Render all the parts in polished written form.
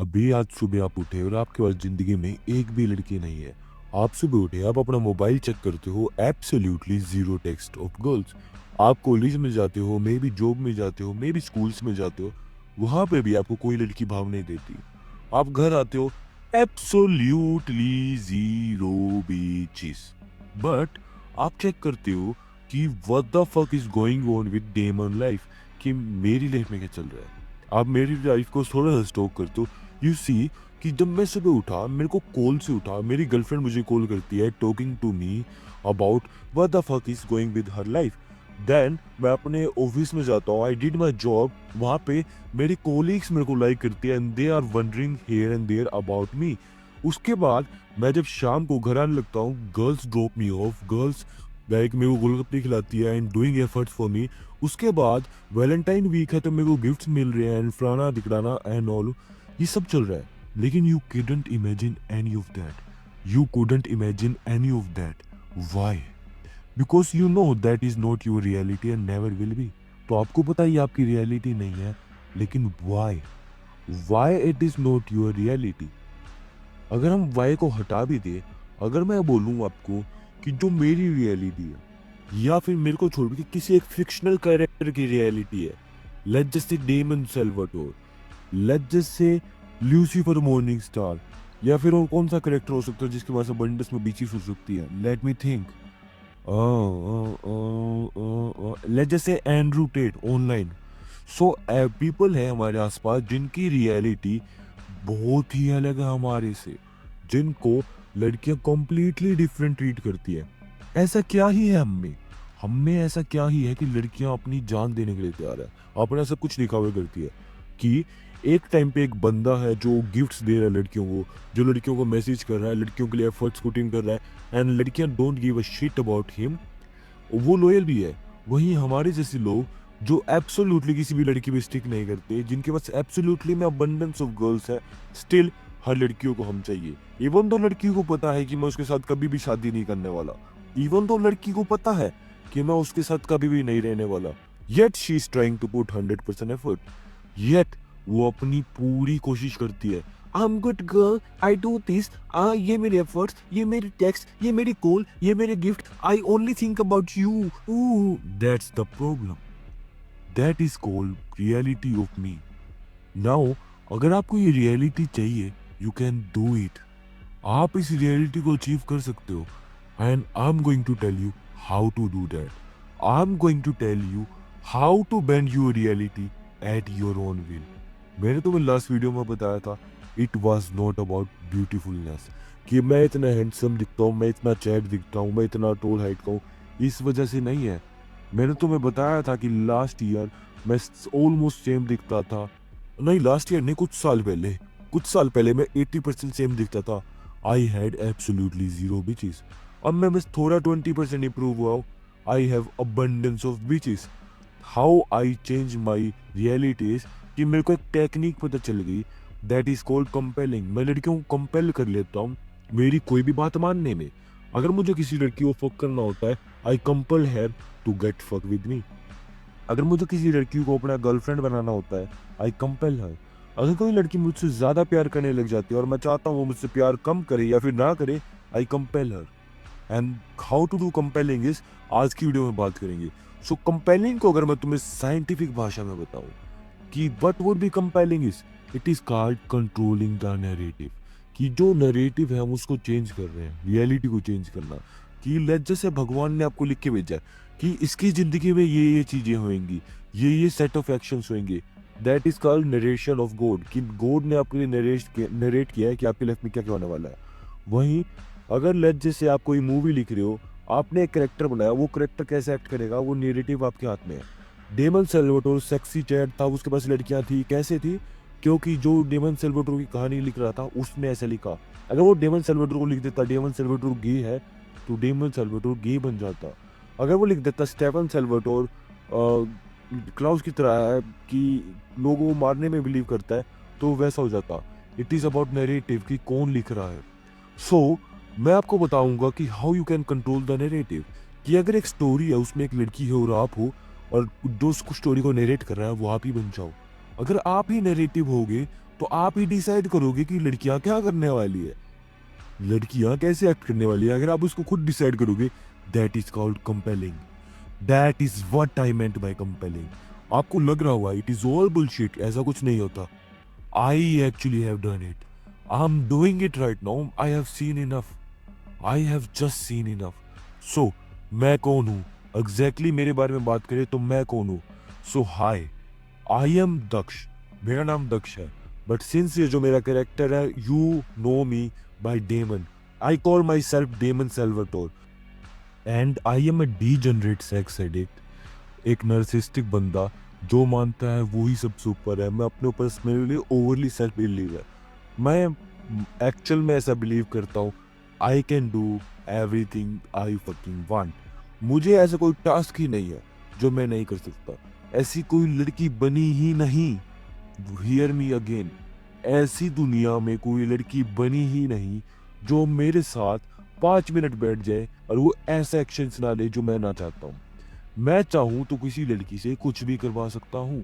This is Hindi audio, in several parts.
अभी आज सुबह आप उठे और आपके पास ज़िंदगी में एक भी लड़की नहीं है। आप सुबह उठे, आप अपना मोबाइल चेक करते हो, absolutely zero text of girls. आप कॉलेज में जाते हो, मे बी जॉब में जाते हो, मे बी स्कूल्स में जाते हो, वहाँ पे भी आपको कोई लड़की भाव नहीं देती। आप घर आते हो, एब्सोल्यूटली ज़ीरो बीचेस। बट आप चेक करते हो कि what the fuck is going on with Damon life, कि मेरी लाइफ में क्या चल रहा है। आप मेरी लाइफ को थोड़ा सा स्टॉक करते हो, यू सी कि जब मैं सुबह उठा, मेरे को कॉल से उठा, मेरी गर्लफ्रेंड मुझे कॉल करती है talking to me about what the fuck is going with her life. Then मैं अपने ऑफिस में जाता हूँ, आई डिड माई जॉब, वहाँ पे मेरी कोलीग्स मेरे को लाइक करती है and they are wondering here and there about me. उसके बाद मैं जब शाम को घर आने लगता हूँ, girls drop me of, girls like मेरे को गोलगप्पे खिलाती है and doing efforts for me. उसके बाद वैलेंटाइन वीक है तो मेरे को गिफ्ट्स मिल रहे हैं एंड फलाना दिखलाना एंड ऑल, ये सब चल रहा है। लेकिन you couldn't imagine any of that. You couldn't imagine any of that. Why? Because you know that is not your reality and never will be. तो आपको पता है ये आपकी रियलिटी नहीं है, लेकिन why? Why it is not your reality? अगर हम why को हटा भी दे, अगर मैं बोलूँ आपको कि जो मेरी रियलिटी है, या फिर मेरे को छोड़ के किसी एक फिक्शनल कैरेक्टर की रियलिटी है, let's just say Damon Salvatore, let's just say Lucifer Morningstar, या फिर और कौन सा कैरेक्टर हो सकता है जिसके पास अबंडेंस में बीचीज हो सकती है, let me think, let's just से Andrew Tate online. So people है हमारे आसपास जिनकी रियलिटी बहुत ही अलग है हमारे से, जिनको लड़कियां कम्प्लीटली डिफरेंट ट्रीट करती है। ऐसा क्या ही है हम में ऐसा क्या ही है कि लड़कियां अपनी जान देने के लिए तैयार है। अपना सब कुछ दिखावे करती है कि एक टाइम पे एक बंदा है जो गिफ्ट्स दे रहा है लड़कियों को, जो लड़कियों को मैसेज कर रहा है, लड़कियों के लिए एफर्ट्स पुटिंग कर रहा है एंड लड़कियां don't give a shit about him, वो लॉयल भी है। वहीं हमारे जैसे लोग जो एब्सोल्युटली किसी भी लड़की पे स्टिक नहीं करते, जिनके पास एब्सोल्युटली में अबंडेंस ऑफ गर्ल्स है, स्टिल हर लड़कियों को हम चाहिए। इवन तो लड़की को पता है कि मैं उसके साथ कभी भी शादी नहीं करने वाला, इवन तो लड़की को पता है कि मैं उसके साथ कभी भी नहीं रहने वाला, yet she is trying to put 100% effort, yet वो अपनी पूरी कोशिश करती है। I am good girl, I do this, ये मेरे एफर्ट्स, ये मेरे टेक्स्ट, ये मेरी कॉल, ये मेरे gift, I only think about you. That's the problem, that is called reality of me. Now अगर आपको ये रियलिटी चाहिए, यू कैन डू इट। आप इस रियलिटी को अचीव कर सकते हो and I am going to tell you how to do that. I am going to tell you how to bend your reality at your own will. मैंने तुम्हें लास्ट वीडियो में बताया था, it was not about beautifulness, कि मैं इतना हैंडसम दिखता हूँ, मैं इतना चैट दिखता हूँ, मैं इतना टोल हाइट का हूँ, इस वजह से नहीं है। मैंने तुम्हें बताया था कि लास्ट ईयर मैं ऑलमोस्ट सेम दिखता था, नहीं लास्ट ईयर नहीं, कुछ साल पहले मैं 80% सेम दिखता था। I had absolutely zero beaches. अब मैं बस थोड़ा 20% इंप्रूव हुआ हूँ, I have abundance of beaches. How I change my realities, कि मेरे को एक टेक्निक पता चल गई, दैट इज कॉल्ड कंपेलिंग। मैं लड़कियों को कंपेल कर लेता हूँ मेरी कोई भी बात मानने में। अगर मुझे किसी लड़की को फक करना होता है, I compel her to get fuck with me. अगर मुझे किसी लड़की को अपना गर्लफ्रेंड बनाना होता है, आई कंपेल हर। अगर कोई लड़की मुझसे ज़्यादा प्यार करने लग जाती है और मैं चाहता हूँ वो मुझसे प्यार कम करे या फिर ना करे, I compel her. And how to do compelling is, आज की वीडियो में बात करेंगे। सो कंपेलिंग को अगर मैं तुम्हें साइंटिफिक भाषा में बताऊं कि what would be compelling is, it is called controlling the narrative. कि जो नैरेटिव है हम उसको चेंज कर रहे हैं, रियलिटी को चेंज करना। कि लेट्स जैसे भगवान ने आपको लिख के भेजा है कि इसकी जिंदगी में ये चीजें होंगी, ये सेट ऑफ एक्शंस होंगे, that is called narration of God. कि गॉड ने आपके लिए नरेट किया है कि आपकी लाइफ में क्या क्या होने वाला है। वहीं अगर लेट्स जैसे आप कोई मूवी लिख रहे हो, आपने एक करेक्टर बनाया, वो करेक्टर कैसे एक्ट करेगा, वो नैरेटिव आपके हाथ में है। डेमन सेल्वाटोर सेक्सी चैट था, उसके पास लड़कियां थी, कैसे थी, क्योंकि जो डेमन सेल्वाटोर की कहानी लिख रहा था उसने ऐसा लिखा। अगर वो डेमन सेल्वाटोर को लिख देता डेमन सेल्वाटोर गे है, तो डेमन सेल्वाटोर गे बन जाता। अगर वो लिख देता स्टेफन सेल्वाटोर क्लाउस की तरह है कि लोगों को मारने में बिलीव करता है, तो वैसा हो जाता। इट इज़ अबाउट नैरेटिव कि कौन लिख रहा है। सो मैं आपको बताऊंगा कि how you can control the narrative. कि अगर एक स्टोरी है, उसमें एक लड़की है और आप हो, और जो उसको स्टोरी को नरेट कर रहा है वो आप ही बन जाओ। अगर आप ही नरेटिव होगे तो आप ही डिसाइड करोगे कि लड़कियां क्या करने वाली है, लड़कियां कैसे एक्ट करने वाली है। अगर आप उसको खुद डिसाइड करोगे, that is called compelling. That is what I meant by compelling. आपको लग रहा होगा इट इज ऑल बुलशिट, ऐसा कुछ नहीं होता। I actually have done it, I am doing it right now, I have seen enough, I have just seen enough. So मैं कौन हूँ एग्जैक्टली, मेरे बारे में बात करें तो मैं कौन हूँ। सो हाय, आई एम दक्ष, मेरा नाम दक्ष है, बट सिंस ये जो मेरा कैरेक्टर है, you know me by Damon, I call myself Damon Salvatore, and I am a degenerate sex addict, एक नर्सिस्टिक बंदा जो मानता है वो ही सब सुपर है। मैं अपने ऊपर मेरे लिए ओवरली सेल्फ बिलीव है। मैं एक्चुअल में ऐसा बिलीव करता हूँ, I can do everything I fucking want. मुझे ऐसा कोई टास्क ही नहीं है जो मैं नहीं कर सकता। ऐसी कोई लड़की बनी ही नहीं, हियर मी अगेन, ऐसी दुनिया में कोई लड़की बनी ही नहीं जो मेरे साथ 5 मिनट बैठ जाए और वो ऐसा एक्शन ना ले जो मैं ना चाहता हूँ। मैं चाहूँ तो किसी लड़की से कुछ भी करवा सकता हूँ।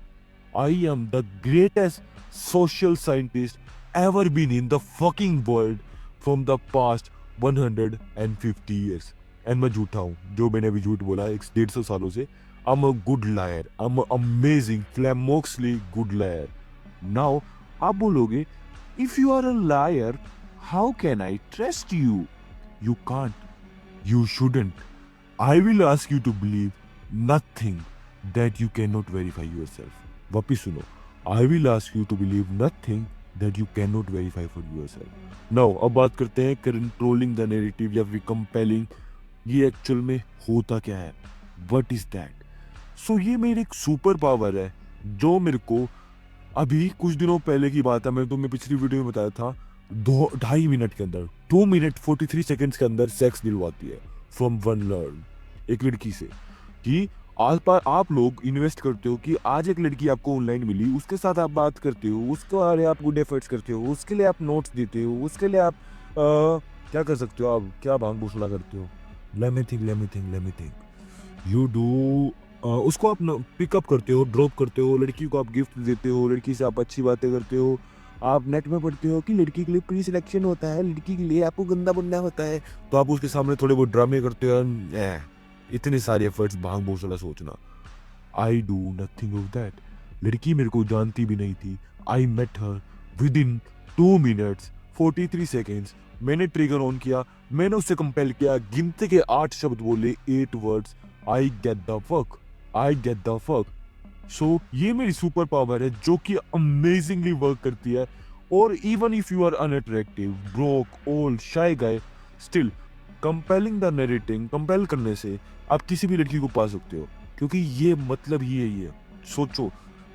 I am the greatest social scientist ever been in the fucking world from the past 150 years। And मैं झूठा हूँ, जो मैंने अभी झूठ बोला 150 सालों से। I am a good liar, I am amazing flummoxly good liar. Now आप बोलोगे, if you are a liar how can I trust you. You can't, you shouldn't. I will ask you to believe nothing that you cannot verify yourself. वापिस सुनो, I will ask you to believe nothing that you cannot verify for yourself. Now अब बात करते हैं controlling the narrative या फिर compelling। ये एक्चुअल में होता क्या है, what is that? So ये मेरी एक सुपर पावर है जो मेरे को अभी कुछ दिनों पहले की बात है, मैंने तुम्हें पिछली वीडियो में बताया था, 2.5 मिनट के अंदर 2 मिनट 43 सेकेंड्स के अंदर सेक्स दिलवाती है फ्रॉम वन लर्न, एक लड़की से। कि आप लोग इन्वेस्ट करते हो कि आज एक लड़की आपको ऑनलाइन मिली, उसके साथ आप बात करते हो, उसके बारे आप गुड एफर्ट्स करते हो, उसके लिए आप नोट्स देते हो, उसके लिए आप क्या कर सकते हो, आप क्या भांग भूसड़ा करते हो, let me think you do, उसको आप पिकअप करते हो, ड्रॉप करते हो, लड़की को आप गिफ्ट देते हो, लड़की से आप अच्छी बातें करते हो। आप नेट में पढ़ते हो कि लड़की के लिए प्री सिलेक्शन होता है, लड़की के लिए आपको गंदा बनना होता है, तो आप उसके सामने थोड़े बहुत ड्रामे करते हो। इतने सारे एफर्ट्स भांग भूसड़ा सोचना। I do nothing of that. लड़की मेरे को जानती भी नहीं थी। I met her within 2 minutes 43 seconds। मैंने ट्रिगर ऑन किया, मैंने उससे कंपेल किया, गिनते के 8 शब्द बोले, 8 words, I get the fuck. So ये मेरी सुपर पावर है जो कि अमेजिंगली वर्क करती है। और even if you are unattractive, broke, old, shy guy, still compelling the narrating, compel करने से आप किसी भी लड़की को पा सकते हो, क्योंकि ये मतलब ही यही है। सोचो,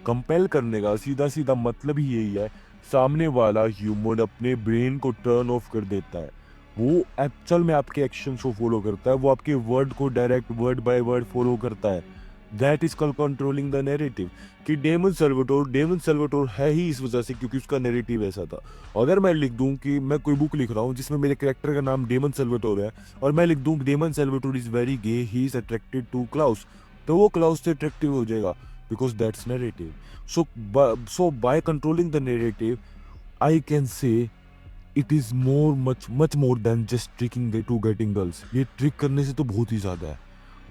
कंपेल करने का सीधा सीधा मतलब ही यही है, सामने वाला ह्यूमन अपने ब्रेन को टर्न ऑफ कर देता है। वो एक्चुअल में आपके एक्शंस को फॉलो करता है, वो आपके वर्ड को direct word by word follow करता है। That is called controlling the narrative. कि डेमन सेल्वाटोर है ही इस वजह से क्योंकि उसका नैरेटिव ऐसा था। अगर मैं लिख दूं कि मैं कोई बुक लिख रहा हूं जिसमें मेरे कैरेक्टर का नाम डेमन सेल्वाटोर है, और मैं लिख दूं Damon Salvatore is very gay, he is attracted to Klaus, तो वो क्लाउस से अट्रैक्टिव हो जाएगा, because that's narrative. So by controlling the narrative I can say it is much more than just tricking to getting girls. ये ट्रिक करने से तो बहुत ही ज्यादा है।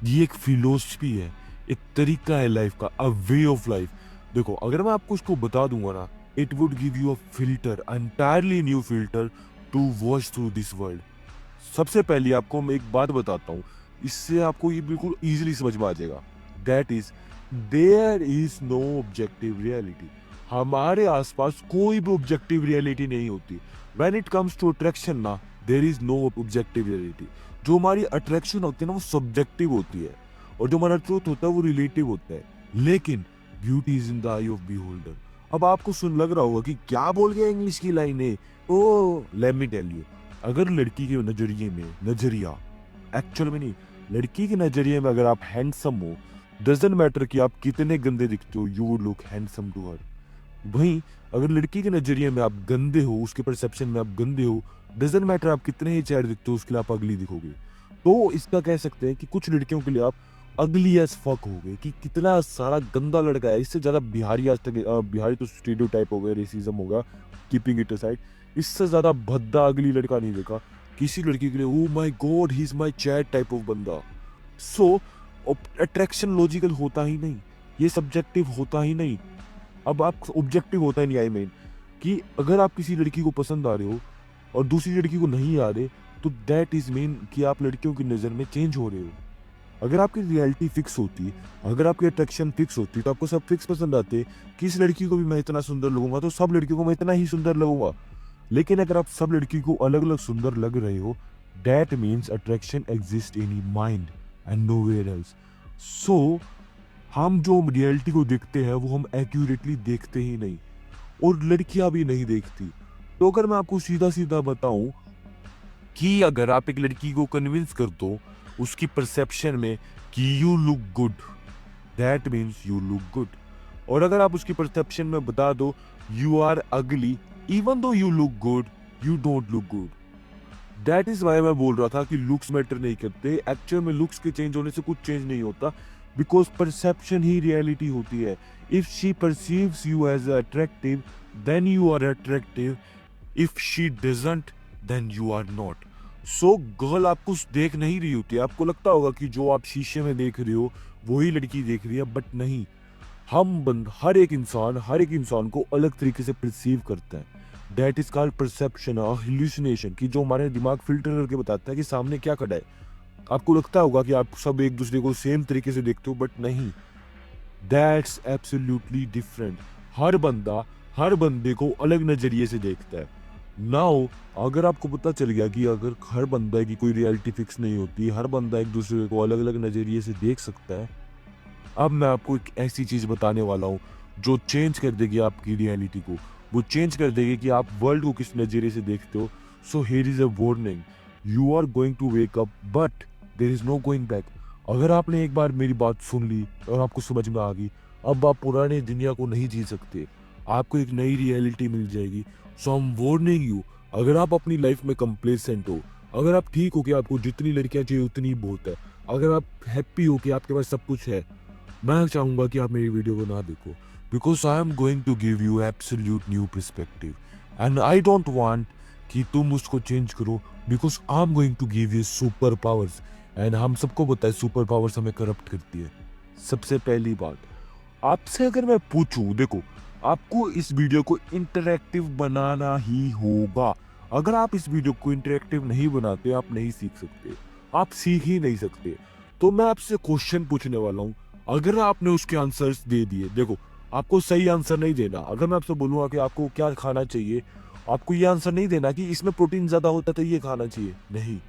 ये एक फिलोसफी है, एक तरीका है लाइफ का, अ वे ऑफ लाइफ। देखो, अगर मैं आपको उसको बता दूंगा ना, it would give you a filter, entirely new filter to watch through this world. सबसे पहले आपको मैं एक बात बताता हूँ, इससे आपको ये बिल्कुल इजीली समझ में आ जाएगा। That is, there is no objective reality. हमारे आसपास कोई भी ऑब्जेक्टिव रियलिटी नहीं होती। When it comes to attraction ना, there is no objective reality. जो हमारी अट्रैक्शन होती है ना, वो सब्जेक्टिव होती है, और जो हमारा ट्रूथ होता है वो रिलेटिव होता है। लेकिन beauty is in the I of beholder. अब आपको सुन लग रहा होगा कि क्या बोल गया इंग्लिश की लाइन है। ओ लेट मी टेल यू, अगर लड़की के नजरिए में, नजरिया एक्चुअल में नहीं, लड़की के नजरिए में अगर आप हैंडसम हो, डजंट मैटर कि आप कितने गंदे दिखते हो, you would look handsome to her. वहीं अगर लड़की के नजरिए में आप गंदे हो, उसके परसेप्शन में आप गंदे हो, डजंट मैटर आप कितने ही चेहरे दिखते हो, उसके लिए आप अगली दिखोगे। तो इसका कह सकते हैं कि कुछ लड़कियों के लिए आप अगली एज फक हो गए कि कितना सारा गंदा लड़का है। इससे ज़्यादा बिहारी आज तक बिहारी तो स्टीरियोटाइप हो गया, रेसिज्म होगा, कीपिंग इट असाइड। इससे ज़्यादा भद्दा अगली लड़का नहीं देखा किसी लड़की के लिए। Oh my God he is my chat type of बंदा। सो अट्रैक्शन लॉजिकल होता ही नहीं, ये सब्जेक्टिव होता ही नहीं। अब आप ऑब्जेक्टिव होता ही नहीं, आई मीन कि अगर आप किसी लड़की को पसंद आ रहे हो और दूसरी लड़की को नहीं आ रहे, तो दैट इज मीन कि आप लड़कियों की नज़र में चेंज हो रहे हो। अगर आपकी रियलिटी फिक्स होती, अगर आपकी अट्रैक्शन फिक्स होती, तो आपको सब फिक्स पसंद आते कि इस लड़की को भी मैं इतना सुंदर लगूंगा तो सब लड़कियों को मैं इतना ही सुंदर लगूंगा। लेकिन अगर आप सब लड़की को अलग अलग सुंदर लग रहे हो, that means attraction exist in your mind and nowhere else. So हम जो रियलिटी को देखते हैं वो हम एक्यूरेटली देखते ही नहीं, और लड़कियां भी नहीं देखती। तो अगर मैं आपको सीधा सीधा बताऊं कि अगर आप एक लड़की को कन्विंस कर दो उसकी परसेप्शन में कि you look good, that means you look good. और अगर आप उसकी परसेप्शन में बता दो you are ugly, even though you look good, you don't look good. That is why मैं बोल रहा था कि लुक्स मैटर नहीं करते। एक्चुअल में लुक्स के चेंज होने से कुछ चेंज नहीं होता, बिकॉज परसेप्शन ही रियलिटी होती है। If she perceives you as attractive, then you are attractive. If she doesn't, then you are not. So girl आपको देख नहीं रही होती है, आपको लगता होगा कि जो आप शीशे में देख रहे हो वही लड़की देख रही है, बट नहीं। हर एक इंसान को अलग तरीके से परसीव करता है। दैट इज कॉल्ड परसेप्शन और हेलुसिनेशन, कि जो हमारे दिमाग फिल्टर करके बताता है कि सामने क्या खड़ा है। आपको लगता होगा कि आप सब एक दूसरे को सेम तरीके से देखते हो, बट नहीं, दैट्स एब्सोल्युटली डिफरेंट। हर बंदे को अलग नजरिए से देखता है। नाउ अगर आपको पता चल गया कि अगर हर बंदा की कोई रियलिटी फिक्स नहीं होती, हर बंदा एक दूसरे को अलग अलग नजरिए से देख सकता है, अब मैं आपको एक ऐसी चीज बताने वाला हूँ जो चेंज कर देगी आपकी रियलिटी को। वो चेंज कर देगी कि आप वर्ल्ड को किस नजरिए से देखते हो। So here is a warning, you are going to wake up but there is no going back. अगर आपने एक बार मेरी बात सुन ली और आपको समझ में आ गई, अब आप पुराने दुनिया को नहीं जी सकते, आपको एक नई रियलिटी मिल जाएगी। सो आई एम वार्निंग यू, अगर आप अपनी लाइफ में कंप्लेसेंट हो, अगर आप ठीक हो कि आपको जितनी लड़कियां चाहिए उतनी बहुत है, अगर आप हैप्पी हो कि आपके पास सब कुछ है, मैं चाहूंगा कि आप मेरी वीडियो को ना देखो, because I am going to give you absolute new perspective and I don't want कि तुम उसको चेंज करो, because I am going to give you super powers. And हम सबको पता है सुपर पावर्स हमें करप्ट करती है। सबसे पहली बात, आपसे अगर मैं पूछूं, देखो आपको इस वीडियो को इंटरैक्टिव बनाना ही होगा। अगर आप इस वीडियो को इंटरैक्टिव नहीं बनाते, आप नहीं सीख सकते, आप सीख ही नहीं सकते। तो मैं आपसे क्वेश्चन पूछने वाला हूँ, अगर आपने उसके आंसर्स दे दिए, देखो आपको सही आंसर नहीं देना। अगर मैं आपसे बोलूँगा कि आपको क्या खाना चाहिए, आपको ये आंसर नहीं देना कि इसमें प्रोटीन ज़्यादा होता है तो ये खाना चाहिए, नहीं।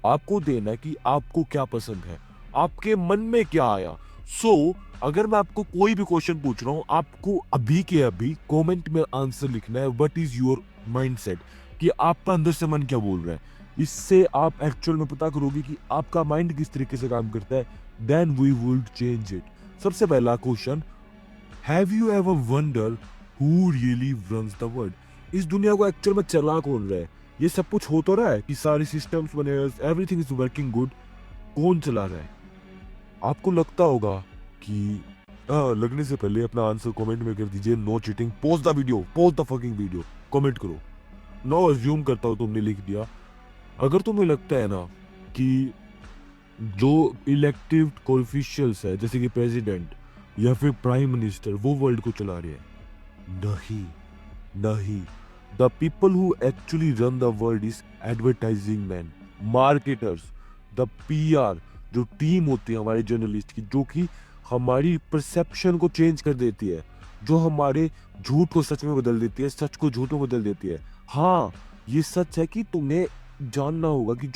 आपको देना कि आपको क्या पसंद है, आपके मन में क्या आया। सो अगर मैं आपको कोई भी क्वेश्चन पूछ रहा हूँ, आपको अभी के अभी कमेंट में आंसर लिखना है, व्हाट इज योर माइंडसेट, कि आपका अंदर से मन क्या बोल रहा है। इससे आप एक्चुअल में पता करोगे कि आपका माइंड किस तरीके से काम करता है, then we would change it. सबसे पहला question, have you ever wonder who really runs the world. इस दुनिया को एक्चुअल में चला कौन रहा है। ये सब कुछ हो तो रहा है कि सारे सिस्टम्स बने, एवरीथिंग इज वर्किंग गुड, कौन चला रहा है। आपको लगता होगा कि लगने से पहले अपना आंसर कमेंट में कर दीजिए, no cheating, pause the video, pause the fucking video, comment करो। नो अज्यूम करता हूँ तुमने लिख दिया। अगर तुम्हें लगता है ना कि जो इलेक्टिव ऑफिशियल्स है जैसे कि प्रेसिडेंट या फिर प्राइम मिनिस्टर वो वर्ल्ड को चला रहे हैं, नहीं नहीं। The people who actually run the world is advertising man, marketers, the PR, जो टीम होती है हमारे जर्नलिस्ट की, जो कि हमारी परसेप्शन को चेंज कर देती है, जो हमारे झूठ को सच में बदल देती है, सच को झूठ में बदल देती है। हाँ, ये सच है कि तुम्हें जानना होगा कि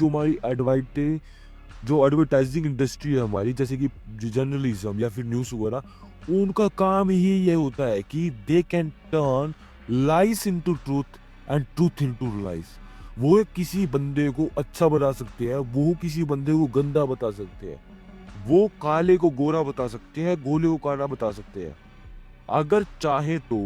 जो एडवर्टाइजिंग इंडस्ट्री है हमारी, जैसे कि जर्नलिज्म या फिर न्यूज़ वगैरह, उनका काम ही ये होता है कि they can turn lies into truth and truth into lies. वो किसी बंदे को अच्छा बता सकते हैं, वो किसी बंदे को गंदा बता सकते हैं, वो काले को गोरा बता सकते हैं, गोले को काला बता सकते हैं। अगर चाहे तो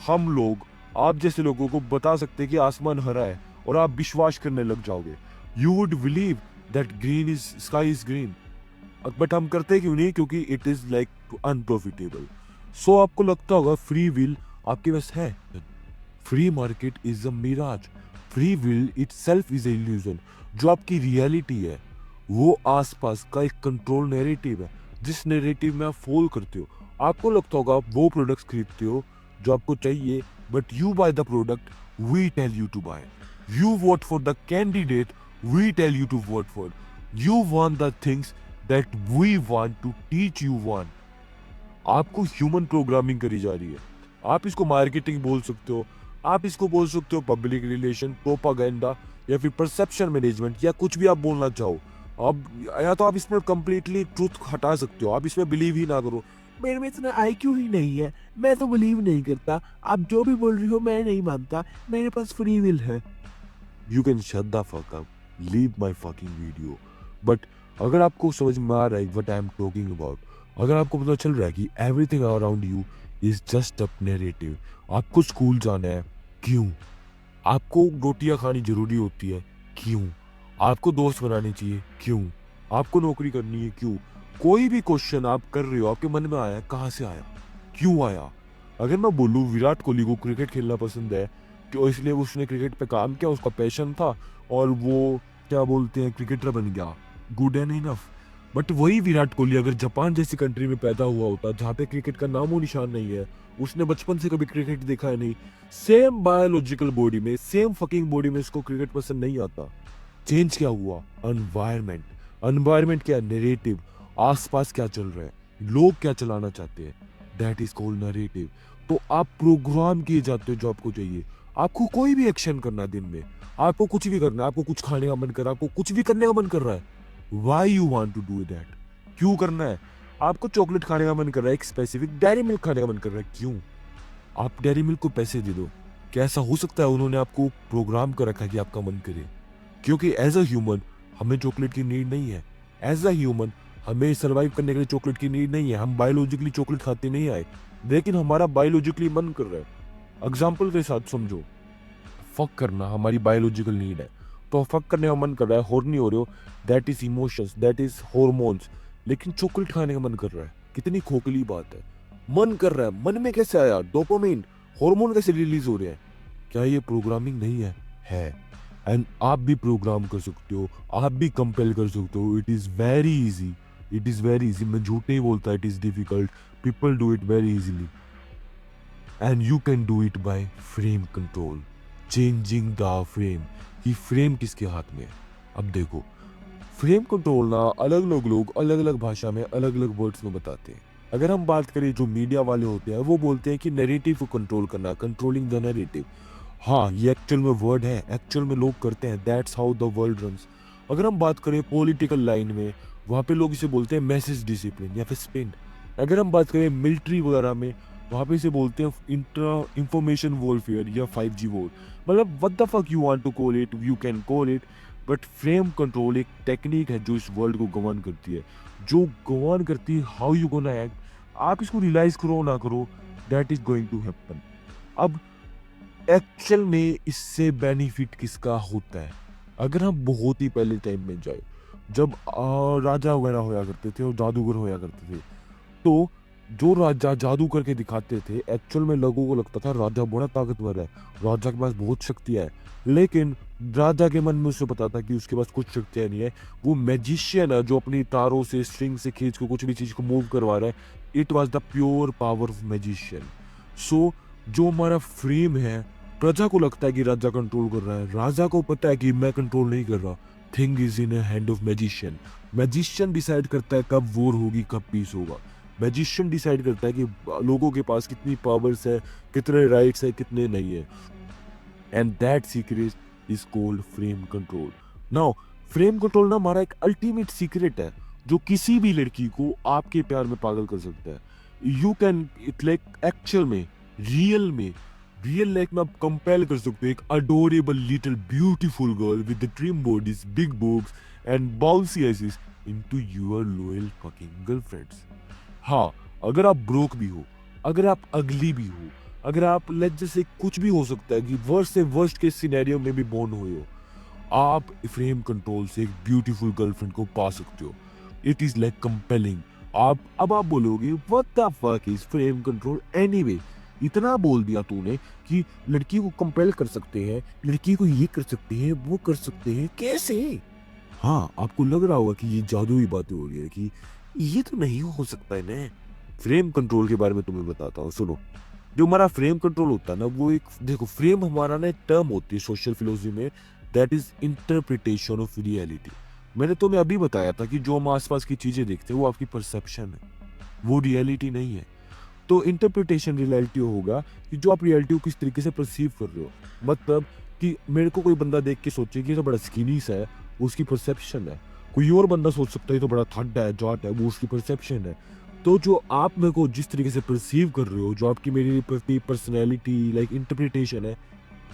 हम लोग आप जैसे लोगों को बता सकते हैं कि आसमान हरा है और आप विश्वास करने लग जाओगे। You would believe that green is sky is green. But हम करते क्यों नहीं? क्योंकि it is like unprofitable. So आपको लगता होगा फ्री विल आपके पास है। Free market is a mirage. Free will itself is a illusion. जो आपकी रियलिटी है वो आसपास का एक कंट्रोल नैरेटिव है, जिस नैरेटिव में आप फॉलो करते हो। आपको लगता होगा आप वो प्रोडक्ट्स खरीदते हो जो आपको चाहिए, but you buy the product we tell you to buy. You vote for the candidate we tell you to vote for. You want the things that we want to teach you want. आपको ह्यूमन प्रोग्रामिंग करी जा रही है। आप इसको मार्केटिंग बोल सकते हो, आप इसको बोल सकते हो पब्लिक रिलेशन, प्रोपागेंडा, या फिर परसेप्शन मैनेजमेंट, या कुछ भी आप बोलना चाहो। अब या तो आप इसमें कंप्लीटली ट्रूथ हटा सकते हो, आप इसमें बिलीव ही ना करो। मेरे में इतना आईक्यू ही नहीं है, मैं तो बिलीव नहीं करता, आप जो भी बोल रही हो मैं नहीं मानता, मेरे पास फ्री विल है। You can shut the fuck up, leave my fucking video. But अगर आपको समझ में आ रहा है what I am talking about, अगर आपको पता चल रहा है कि everything around you is just a narrative. आपको स्कूल जाना है, क्यों? आपको रोटियां खानी जरूरी होती है, क्यों? आपको दोस्त बनाने चाहिए, क्यों? आपको नौकरी करनी है, क्यों? कोई भी क्वेश्चन आप कर रहे हो आपके मन में आया, कहाँ से आया, क्यों आया? अगर मैं बोलूँ विराट कोहली को क्रिकेट खेलना पसंद है, तो इसलिए उसने क्रिकेट पे काम किया, उसका पैशन था, और वो क्या बोलते हैं क्रिकेटर बन गया, गुड एंड इनफ। बट वही विराट कोहली अगर जापान जैसी कंट्री में पैदा हुआ होता जहाँ पे क्रिकेट का नामो निशान नहीं है, उसने बचपन से कभी क्रिकेट देखा है नहीं, सेम बायोलॉजिकल बॉडी में, सेम फकिंग बॉडी में इसको क्रिकेट पसंद नहीं आता। चेंज क्या हुआ? एनवायरनमेंट। एनवायरनमेंट क्या? नैरेटिव। आसपास क्या चल रहा है, लोग क्या चलाना चाहते हैं, दैट इज कॉल्ड नैरेटिव। तो आप प्रोग्राम किए जाते हो जो आपको चाहिए। आपको कोई भी एक्शन करना है दिन में, आपको कुछ भी करना है, आपको कुछ खाने का मन कर रहा है, आपको कुछ भी करने का मन कर रहा है, why you want to do that? क्यों करना है? आपको चॉकलेट खाने का मन कर रहा है, एक स्पेसिफिक डेयरी मिल्क खाने का मन कर रहा है, क्यों? आप डेयरी मिल्क को पैसे दे दो, क्या ऐसा हो सकता है उन्होंने आपको प्रोग्राम कर रखा है कि आपका मन करे? क्योंकि एज अ ह्यूमन हमें चॉकलेट की नीड नहीं है। एज अ ह्यूमन हमें सर्वाइव करने के लिए चॉकलेट की नीड नहीं है। हम बायोलॉजिकली चॉकलेट खाते नहीं आए, लेकिन हमारा बायोलॉजिकली मन कर रहा है। एग्जाम्पल के साथ समझो, फक करना हमारी बायोलॉजिकल नीड है, तो फक करने का मन कर रहा है, हॉर्नी हो रहे हो, that is emotions, that is hormones. लेकिन चॉकलेट खाने का मन कर रहा है, कितनी खोखली बात है। मन कर रहा है, मन में कैसे आया? डोपामिन, हार्मोन कैसे रिलीज हो रहे हैं? क्या ये प्रोग्रामिंग नहीं है? है। एंड आप भी प्रोग्राम कर सकते हो, आप भी कंपेल कर सकते हो। It is very easy, it is very easy. मैं झूठ नहीं बोलता it is difficult, people do it very easily, and you can do it by frame control, changing the frame. कि फ्रेम किसके हाथ में है? अब देखो, फ्रेम कंट्रोल ना अलग अलग लोग अलग अलग भाषा में अलग अलग वर्ड्स में बताते हैं। अगर हम बात करें जो मीडिया वाले होते हैं, वो बोलते हैं कि नैरेटिव को कंट्रोल करना, कंट्रोलिंग द नैरेटिव। हाँ, ये एक्चुअल में वर्ड है, एक्चुअल में लोग करते हैं, that's how the world runs. अगर हम बात करें पॉलिटिकल लाइन में, वहाँ पे लोग इसे बोलते हैं मैसेज डिसिप्लिन या फिर स्पिन। अगर हम बात करें मिलिट्री वगैरह में, वहाँ पे इसे बोलते हैं इंफॉर्मेशन वॉरफेयर या 5G वॉर। मतलब what the fuck you want to call it, you can call it, but frame control एक टेक्निक है जो इस वर्ल्ड को गवर्न करती है, जो गवर्न करती है हाउ यू गोना एक्ट। आप इसको रियलाइज करो ना करो, that is going to happen. अब एक्चुअल में इससे बेनिफिट किसका होता है? अगर हम बहुत ही पहले टाइम में जाए, जब राजा वगैरह होया करते थे और जादूगर होया करते थे, तो जो राजा जादू करके दिखाते थे, एक्चुअल में लोगों को लगता था राजा बड़ा ताकतवर है, राजा के पास बहुत शक्तियाँ है। लेकिन राजा के मन में उसे पता था कि उसके पास कुछ शक्तियाँ नहीं है। वो मैजिशियन है जो अपनी तारों से, स्ट्रिंग से खींच के कुछ भी चीज़ को मूव करवा रहा है। It was the pure power of magician. So जो हमारा फ्रेम है, प्रजा को लगता है कि राजा कंट्रोल कर रहा है, राजा को पता है कि मैं कंट्रोल नहीं कर रहा। Thing is in hand of magician. Magician decide करता है कब वॉर होगी, कब पीस होगा। मैजिशियन डिसाइड करता है कि लोगों के पास कितनी पावर्स है, कितने राइट्स है, कितने नहीं है। And that secret is called frame control. Now frame control ना हमारा एक अल्टीमेट सीक्रेट है जो किसी भी लड़की को आपके प्यार में पागल कर सकता है। You can it like actual में, रियल लाइफ में आप कंपेल कर सकते हो एक adorable little beautiful girl with dream bodies, big boobs and bouncy eyes into your loyal fucking girlfriends. हाँ, अगर आप ब्रोक भी हो, अगर आप अगली भी हो, अगर आप लेट जैसे कुछ भी हो सकता है कि वर्स्ट से वर्स्ट के सिनेरियो में भी बॉर्न हुए हो, आप फ्रेम कंट्रोल से एक ब्यूटीफुल गर्लफ्रेंड को पा सकते हो। It is like compelling. आप बोलोगे what the fuck is frame control anyway. इतना बोल दिया तूने कि लड़की को कंपेल कर सकते हैं, लड़की को ये कर सकते हैं, वो कर सकते हैं, कैसे? हाँ, आपको लग रहा होगा कि ये जादुई बातें हो रही है कि ये तो नहीं हो सकता है ना। फ्रेम कंट्रोल के बारे में तुम्हें बताता हूँ, सुनो। जो हमारा फ्रेम कंट्रोल होता है ना, वो एक देखो फ्रेम हमारा ना एक टर्म होती है सोशल फिलोसफी में, that is interpretation of reality. मैंने तुम्हें अभी बताया था कि जो हम आसपास की चीजें देखते हैं वो आपकी परसेप्शन है, वो रियलिटी नहीं है। तो इंटरप्रिटेशन रियलिटी होगा कि जो आप रियलिटी को किस तरीके से परसीव कर रहे हो। मतलब कि मेरे को कोई बंदा देख के सोचे कि ये तो बड़ा स्किनी सा है, वो उसकी परसेप्शन है। कोई और बंदा सोच सकता है ये तो बड़ा थड्डा है, जाट है, वो उसकी परसेप्शन है। तो जो आप मेरे को जिस तरीके से परसीव कर रहे हो, जो आपकी मेरी प्रति पर्सनैलिटी लाइक इंटरप्रिटेशन है,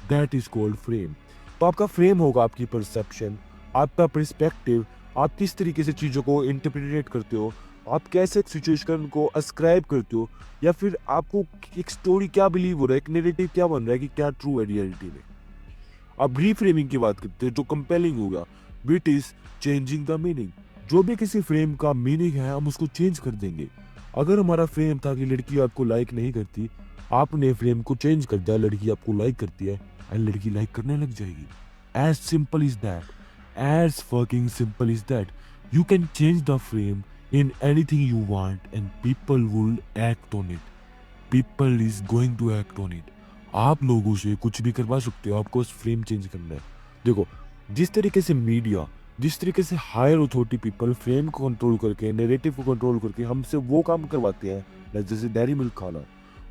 दैट इज कॉल्ड फ्रेम। तो आपका फ्रेम होगा आपकी परसेप्शन, आपका पर्सपेक्टिव, आप किस तरीके से चीज़ों को इंटरप्रिटेट करते हो, आप कैसे एक सिचुएशन को अस्क्राइब करते हो, या फिर आपको एक स्टोरी क्या बिलीव हो रहा है, एक नेरेटिव क्या बन रहा है कि क्या ट्रू है रियलिटी में। अब रीफ्रेमिंग की बात करते हैं जो कंपेलिंग होगा, विट इज चेंजिंग द मीनिंग। जो भी किसी फ्रेम का मीनिंग है हम उसको चेंज कर देंगे। अगर हमारा फ्रेम था कि लड़की आपको लाइक नहीं करती, आपने फ्रेम को चेंज कर दिया, लड़की आपको लाइक करती है एंड लड़की लाइक करने लग जाएगी। As simple is that, as fucking simple is that. You can change the frame in anything you want and people will act on it. People is going to act on it. आप लोगों से कुछ भी करवा सकते हो, आपको फ्रेम चेंज करना है। देखो, जिस तरीके से मीडिया, जिस तरीके से हायर अथॉरिटी पीपल फ्रेम को कंट्रोल करके, नैरेटिव को कंट्रोल करके हमसे वो काम करवाते हैं, जैसे डेयरी मिल्क खाना,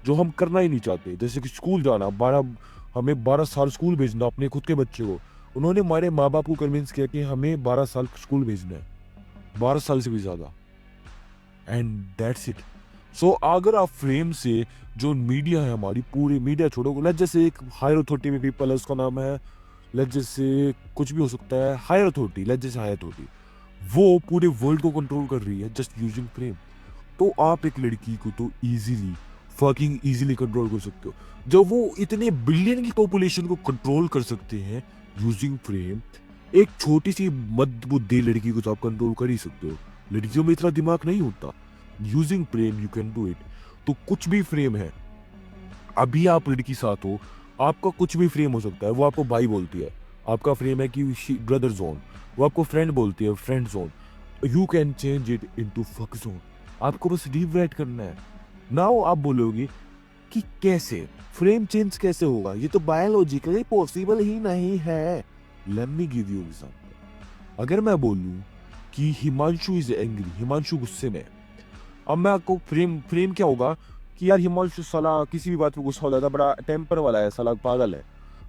जो हम करना ही नहीं चाहते। जैसे कि स्कूल जाना, हमें 12 साल स्कूल भेजना अपने खुद के बच्चे को। उन्होंने हमारे माँ बाप को कन्विंस किया कि हमें 12 साल स्कूल भेजना है, 12 साल से भी ज़्यादा, एंड दैट्स इट। सो अगर आप फ्रेम से जो मीडिया है हमारी, पूरी मीडिया छोड़ो, लेट जैसे एक हायर अथॉरिटी में पीपल है, उसका नाम है, लेट जैसे कुछ भी हो सकता है, हायर अथॉरिटी, लेट जैसे हायर अथॉरिटी, वो पूरे वर्ल्ड को कंट्रोल कर रही है जस्ट यूजिंग फ्रेम। तो आप एक लड़की को तो इजीली, फकिंग इजीली कंट्रोल कर सकते हो। जब वो इतने बिलियन की पॉपुलेशन को कंट्रोल कर सकते हैं यूजिंग फ्रेम, एक छोटी सी मदबुद्धि लड़की को तो आप कंट्रोल कर ही सकते हो। लड़कियों में इतना दिमाग नहीं होता। Using frame you can do it. तो कुछ भी फ्रेम है, अभी आप लड़की साथ हो, आपका कुछ भी फ्रेम हो सकता है। वो आपको भाई बोलती है, आपका फ्रेम है कि ब्रदर जोन। वो आपको फ्रेंड बोलती है, friend zone. You can change it into fuck zone. आपको बस डिवाइड करना है। नाउ आप बोलोगे कि कैसे फ्रेम चेंज कैसे होगा, ये तो बायोलॉजिकली पॉसिबल ही नहीं है। Let me give you example. अगर मैं बोलूं कि हिमांशु इज एंग्री, हिमांशु गुस्से में, अब मैं आपको फ्रेम क्या होगा कि यार हिमांशु साला किसी भी बात पे गुस्सा हो जाता है, बड़ा टेम्पर वाला है, साला पागल है।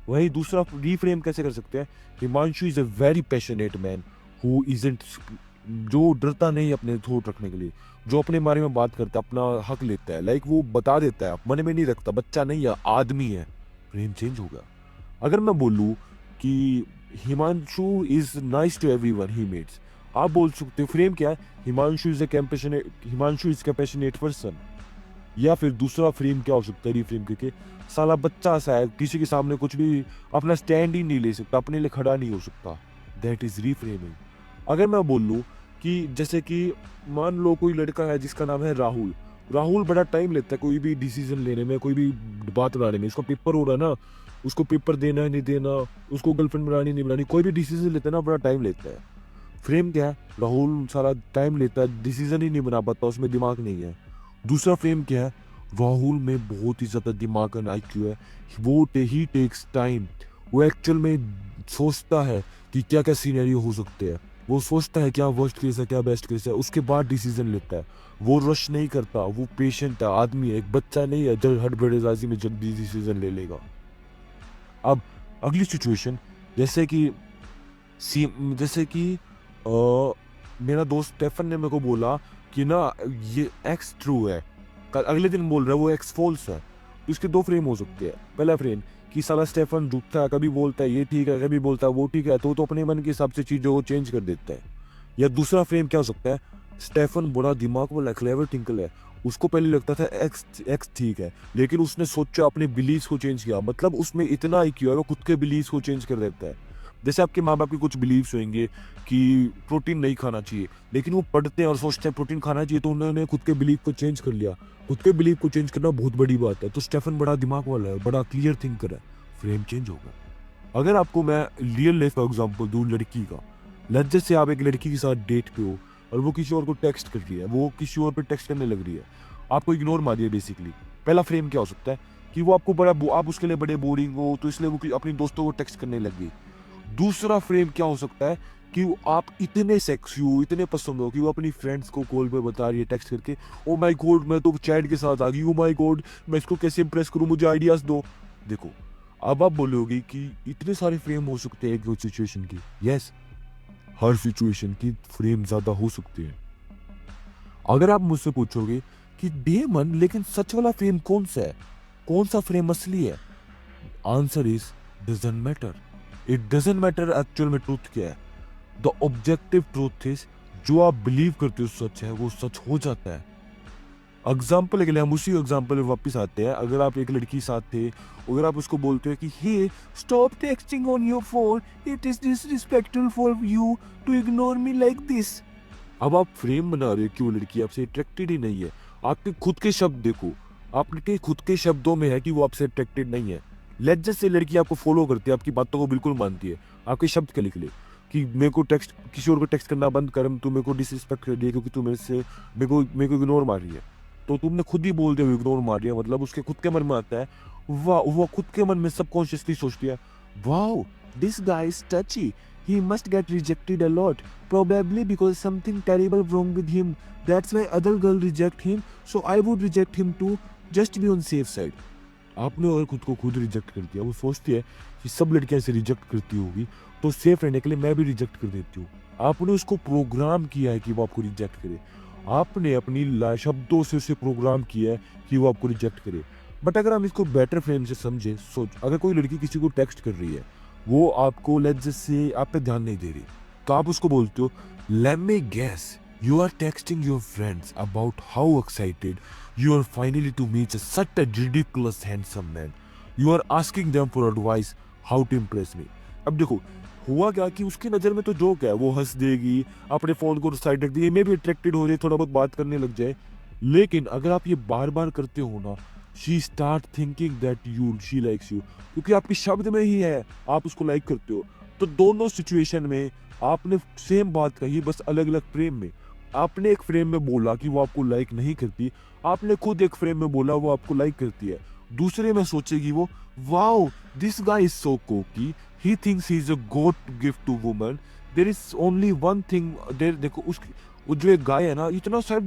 वही दूसरा रीफ्रेम कैसे कर सकते हैं, Himanshu is a very passionate man who isn't, जो डरता नहीं अपने थॉट रखने के लिए, जो अपने बारे में बात करता है, अपना हक लेता है, लाइक वो बता देता है, मन में नहीं रखता, बच्चा नहीं है, आदमी है। फ्रेम चेंज होगा। अगर मैं बोलूँ कि Himanshu is nice to everyone he meets, आप बोल सकते हो फ्रेम क्या है, हिमांशु इज कैपेशनेट पर्सन। या फिर दूसरा फ्रेम क्या हो सकता है रीफ्रेम करके, साला बच्चा सा है, किसी के सामने कुछ भी अपना स्टैंड ही नहीं ले सकता, अपने लिए खड़ा नहीं हो सकता। That is reframing. अगर मैं बोल लूँ कि जैसे कि मान लो कोई लड़का है जिसका नाम है राहुल, राहुल बड़ा टाइम लेता है कोई भी डिसीजन लेने में, कोई भी बात बनाने में। इसका पेपर हो रहा है ना, उसको पेपर देना है नहीं देना, उसको गर्लफ्रेंड बनानी नहीं बनानी, कोई भी डिसीजन लेता है ना, बड़ा टाइम लेता है। फ्रेम क्या है, राहुल सारा टाइम लेता है, डिसीजन ही नहीं बना पाता, उसमें दिमाग नहीं है। दूसरा फ्रेम क्या है, राहुल में बहुत ही ज़्यादा दिमाग एंड IQ है, वो ही टेक्स टाइम, वो एक्चुअल में सोचता है कि क्या क्या सीनेरियो हो सकते हैं, वो सोचता है क्या वर्स्ट केस है, क्या बेस्ट केस है, उसके बाद डिसीजन लेता है। वो रश नहीं करता, वो पेशेंट है, आदमी है, एक बच्चा नहीं है जब हड़बड़ेबाजी में जल्दी डिसीजन ले लेगा। अब अगली सिचुएशन, जैसे कि जैसे कि मेरा दोस्त स्टेफन ने मेरे को बोला कि ना ये एक्स ट्रू है, कल अगले दिन बोल रहा है वो एक्स फॉल्स है। तो इसके दो फ्रेम हो सकते हैं। पहला फ्रेम कि साला स्टेफन झूठा है, कभी बोलता है ये ठीक है, कभी बोलता है वो ठीक है, तो अपने मन के हिसाब से चीज़ों को चेंज कर देता है। या दूसरा फ्रेम क्या हो सकता है, स्टेफन बड़ा दिमाग वाला क्लेवर टिंकल है, उसको पहले लगता था एक्स ठीक है, लेकिन उसने सोचा अपने बिलीव्स को चेंज किया, मतलब उसमें इतना IQ है वो खुद के बिलीव्स को चेंज कर देता है। जैसे आपके माँ बाप के कुछ बिलीव्स होंगे कि प्रोटीन नहीं खाना चाहिए, लेकिन वो पढ़ते हैं और सोचते हैं प्रोटीन खाना चाहिए, तो उन्होंने खुद के बिलीव को चेंज कर लिया। खुद के बिलीव को चेंज करना बहुत बड़ी बात है। तो स्टेफन बड़ा दिमाग वाला है, बड़ा क्लियर थिंकर है, फ्रेम चेंज होगा। अगर आपको मैं रियल लाइफ का एग्जांपल दूं लड़की का, लेट्स जैसे आप एक लड़की के साथ डेट पे हो और वो किसी और को टेक्स्ट कर रही है, वो किसी और पे टेक्स्ट करने लग रही है, आपको इग्नोर मार दिया बेसिकली। पहला फ्रेम क्या हो सकता है कि वो आपको आप उसके लिए बड़े बोरिंग हो, तो इसलिए वो अपनी दोस्तों को टेक्स्ट करने लग गई। दूसरा फ्रेम क्या हो सकता है कि आप इतने सेक्सी हो, इतने पसंद हो कि वो अपनी फ्रेंड्स को कॉल पे बता रही है टेक्स्ट करके, ओ माय गॉड मैं तो चैट के साथ आ गई, ओ माय गॉड मैं इसको कैसे इंप्रेस करूं, मुझे आइडियाज दो। देखो, अब आप बोलोगे कि इतने सारे फ्रेम हो सकते हैं एक सिचुएशन की। यस, हर सिचुएशन की फ्रेम ज्यादा हो सकते हैं। अगर आप मुझसे पूछोगे कि डेमन लेकिन सच वाला फ्रेम कौन सा है, कौन सा फ्रेम असली है, answer is doesn't matter. It doesn't matter actual में ट्रूथ क्या है। द ऑब्जेक्टिव ट्रूथ इज जो आप बिलीव करते हो सच है वो सच हो जाता है। एग्जाम्पल के लिए हम उसी एग्जाम्पल में वापस आते हैं। अगर आप एक लड़की साथ थे, अगर आप उसको बोलते हो कि hey stop texting on your phone, it is disrespectful for you to ignore me like this. अब आप फ्रेम बना रहे हो कि वो लड़की आपसे अट्रैक्टेड ही नहीं है। आपके खुद के शब्द देखो, आपके खुद के शब्दों में है कि वो आपसे अट्रैक्टेड नहीं है। लेट्स जस्ट से लड़की आपको फॉलो करती है, आपकी बातों को बिल्कुल मानती है, आपके शब्द क्या लिख ले कि मेरे को टेक्स्ट किसी और को टेक्स्ट करना बंद कर, तू मेरे को डिसरिस्पेक्ट कर रही है क्योंकि तू मेरे को इग्नोर मार रही है। तो तुमने खुद ही बोल दिया इग्नोर मार रही है, मतलब उसके खुद के मन में आता है, वाह, वो खुद के मन में सबकॉन्शियसली सोचती है, wow this guy is टची, he must get rejected a lot, probably because something terrible wrong with him, that's why other girl reject him, so I would reject him too, just be on safe side। आपने और खुद को खुद रिजेक्ट कर दिया। वो सोचती है कि सब लड़कियां इसे रिजेक्ट करती होगी, तो सेफ रहने के लिए मैं भी रिजेक्ट कर देती हूँ। आपने उसको प्रोग्राम किया है कि वो आपको रिजेक्ट करे, आपने अपनी शब्दों से उसे प्रोग्राम किया है कि वो आपको रिजेक्ट करे। बट अगर हम इसको बेटर फ्रेम से समझे, सोच अगर कोई लड़की किसी को टेक्स्ट कर रही है, वो आपको लेट्स से आप पे ध्यान नहीं दे रही, तो आप उसको बोलते हो, let me guess you are texting your friends about how excited you are finally to meet such a ridiculous handsome man, you are asking them for advice how to impress me. अब देखो हुआ क्या कि उसकी नज़र में तो जोक है, वो हंस देगी, अपने फ़ोन को साइड रख दिए, मैं भी अट्रैक्टेड हो जाए, थोड़ा बहुत बात करने लग जाए। लेकिन अगर आप ये बार बार करते हो ना, she start thinking that she likes you, क्योंकि आपके शब्द में ही है आप उसको लाइक करते हो। तो दोनों सिचुएशन में आपने सेम बात कही, बस अलग अलग फ्रेम में। आपने एक फ्रेम में बोला कि वो आपको लाइक नहीं करती, आपने खुद एक फ्रेम में बोला वो आपको लाइक करती है। दूसरे में सोचेगी वो, wow this guy is so कोकी, he thinks he is a god to give to woman, there is only one thing there। देखो उसकी वो जो एक गाय है ना, इतना सेल्फ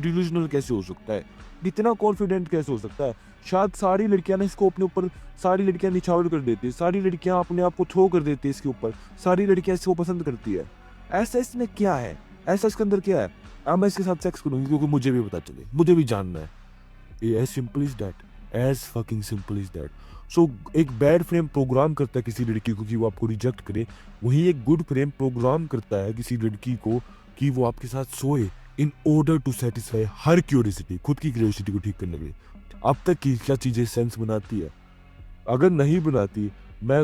डिल्यूजनल कैसे हो सकता है, इतना कॉन्फिडेंट कैसे हो सकता है। शायद सारी लड़कियां ना इसको अपने ऊपर, सारी लड़कियां निछावर कर देती है, सारी लड़कियां अपने आप को थ्रो कर देती है इसके ऊपर, सारी लड़कियां इसको पसंद करती है। ऐसा इसमें क्या है, ऐसा इसके अंदर क्या है, अब मैं इसके साथ सेक्स करूंगी क्योंकि मुझे भी पता चले, मुझे भी जानना है। As simple is that, as fucking simple is that. So एक बैड फ्रेम प्रोग्राम करता है किसी लड़की को कि वो आपको रिजेक्ट करे, वहीं एक गुड फ्रेम प्रोग्राम करता है किसी लड़की को कि वो आपके साथ सोए, in order to satisfy her curiosity, खुद की क्यूरियोसिटी को ठीक करने के लिए। अब तक की क्या चीज़ें सेंस बनाती है? अगर नहीं बनाती, मैं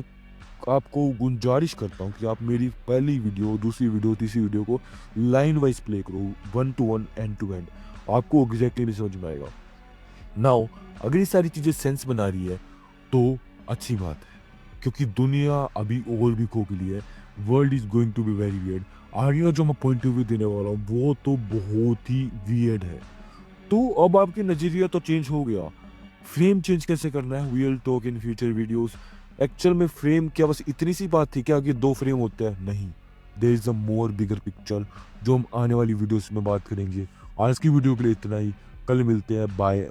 आपको गुंजारिश करता हूँ कि आप मेरी पहली वीडियो, दूसरी वीडियो, तीसरी वीडियो को लाइन वाइज प्ले करो, 1 to 1, एंड टू एंड, आपको एग्जैक्टली नहीं समझ में आएगा। नाउ अगर ये सारी चीज़ें सेंस बना रही है तो अच्छी बात है, क्योंकि दुनिया अभी और भी खोखली है, world is going to be very weird. आगे जो मैं पॉइंट ऑफ व्यू देने वाला हूँ वो तो बहुत ही वियर्ड है। तो अब आपके नज़रिया तो चेंज हो गया, फ्रेम चेंज कैसे करना है, we will talk in future videos. Actual में फ्रेम क्या बस इतनी सी बात थी क्या कि 2 फ्रेम होते हैं? नहीं, there is a more bigger picture जो हम आने वाली वीडियोस में बात करेंगे। आज की वीडियो के लिए इतना ही, कल मिलते हैं, बाय।